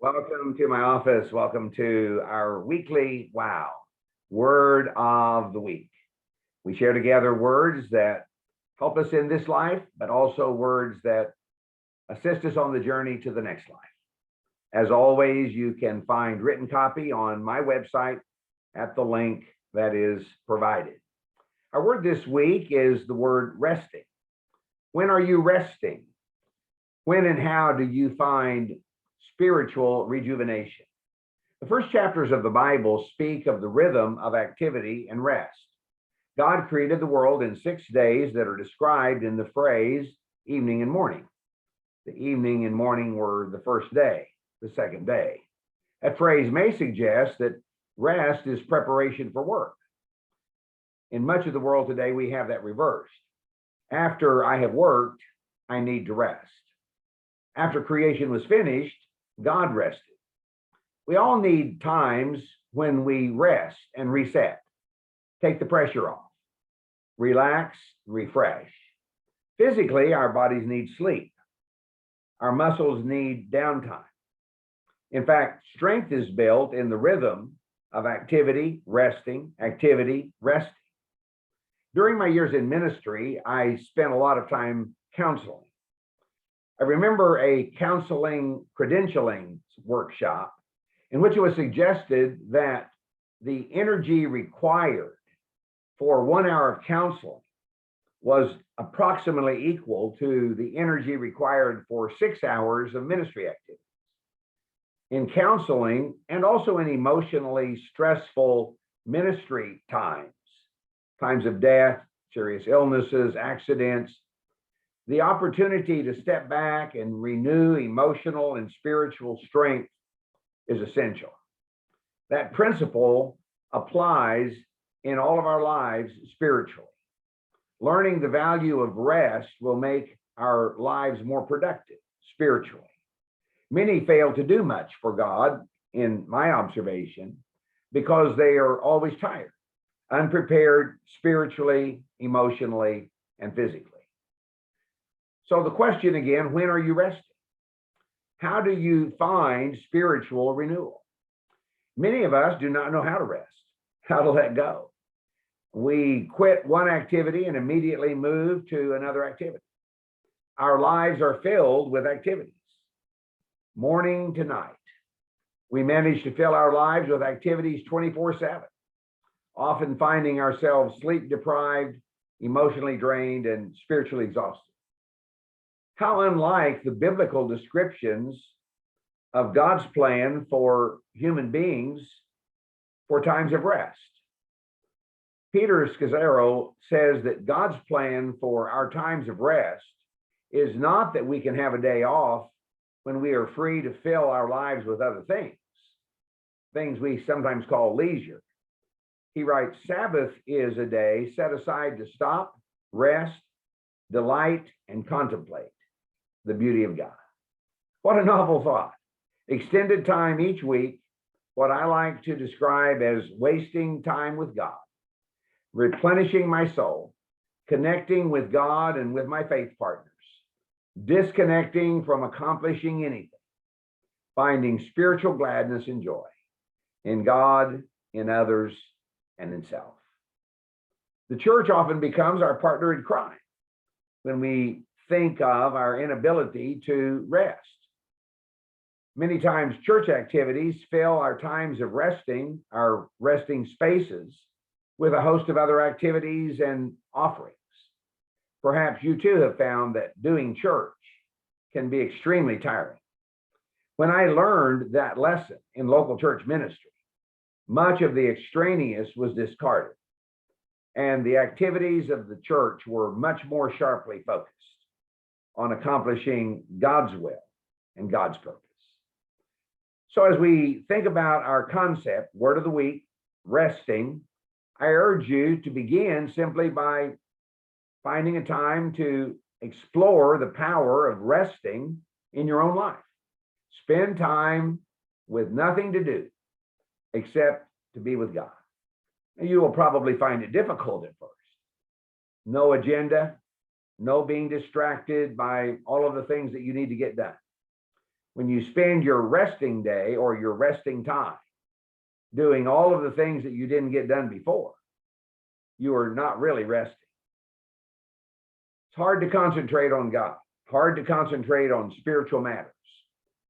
Welcome to my office. Welcome to our weekly Wow Word of the Week. We share together words that help us in this life, but also words that assist us on the journey to the next life. As always, you can find written copy on my website at the link that is provided. Our word this week is the word resting. When are you resting? When and how do you find spiritual rejuvenation? The first chapters of the Bible speak of the rhythm of activity and rest. God created the world in 6 days that are described in the phrase evening and morning. The evening and morning were the first day, the second day. That phrase may suggest that rest is preparation for work. In much of the world today, we have that reversed. After I have worked, I need to rest. After creation was finished, God rested. We all need times when we rest and reset, take the pressure off, relax, refresh. Physically, our bodies need sleep. Our muscles need downtime. In fact, strength is built in the rhythm of activity, resting, activity, resting. During my years in ministry, I spent a lot of time counseling. I remember a counseling credentialing workshop in which it was suggested that the energy required for 1 hour of counseling was approximately equal to the energy required for 6 hours of ministry activity. In counseling and also in emotionally stressful ministry times of death, serious illnesses, accidents, the opportunity to step back and renew emotional and spiritual strength is essential. That principle applies in all of our lives spiritually. Learning the value of rest will make our lives more productive spiritually. Many fail to do much for God, in my observation, because they are always tired, unprepared spiritually, emotionally, and physically. So the question again, when are you resting? How do you find spiritual renewal? Many of us do not know how to rest, how to let go. We quit one activity and immediately move to another activity. Our lives are filled with activities, morning to night. We manage to fill our lives with activities 24/7, often finding ourselves sleep deprived, emotionally drained, and spiritually exhausted. How unlike the biblical descriptions of God's plan for human beings for times of rest. Peter Scazzaro says that God's plan for our times of rest is not that we can have a day off when we are free to fill our lives with other things we sometimes call leisure. He writes, Sabbath is a day set aside to stop, rest, delight, and contemplate the beauty of God. What a novel thought. Extended time each week, what I like to describe as wasting time with God, replenishing my soul, connecting with God and with my faith partners, disconnecting from accomplishing anything, finding spiritual gladness and joy in God, in others, and in self. The church often becomes our partner in crime when we think of our inability to rest. Many times church activities fill our times of resting, our resting spaces, with a host of other activities and offerings. Perhaps you too have found that doing church can be extremely tiring. When I learned that lesson in local church ministry, much of the extraneous was discarded, and the activities of the church were much more sharply focused on accomplishing God's will and God's purpose. So as we think about our concept, word of the week, resting, I urge you to begin simply by finding a time to explore the power of resting in your own life. Spend time with nothing to do except to be with God. And you will probably find it difficult at first. No agenda, no being distracted by all of the things that you need to get done. When you spend your resting day or your resting time doing all of the things that you didn't get done before, you are not really resting. It's hard to concentrate on God, hard to concentrate on spiritual matters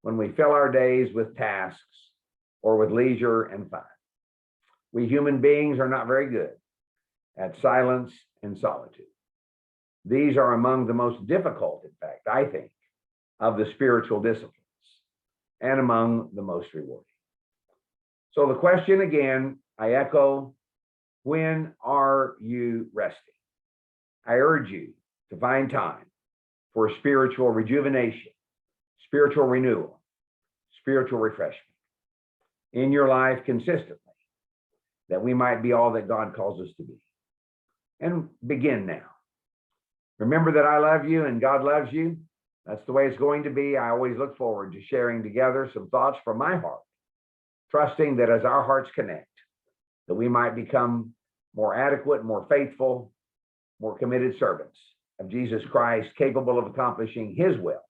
when we fill our days with tasks or with leisure and fun. We human beings are not very good at silence and solitude. These are among the most difficult, in fact, I think, of the spiritual disciplines and among the most rewarding. So the question again, I echo, when are you resting? I urge you to find time for spiritual rejuvenation, spiritual renewal, spiritual refreshment in your life consistently, that we might be all that God calls us to be. And begin now. Remember that I love you and God loves you. That's the way it's going to be. I always look forward to sharing together some thoughts from my heart, trusting that as our hearts connect, that we might become more adequate, more faithful, more committed servants of Jesus Christ, capable of accomplishing his will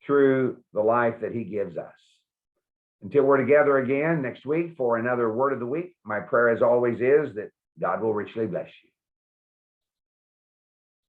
through the life that he gives us. Until we're together again next week for another Word of the Week, my prayer as always is that God will richly bless you.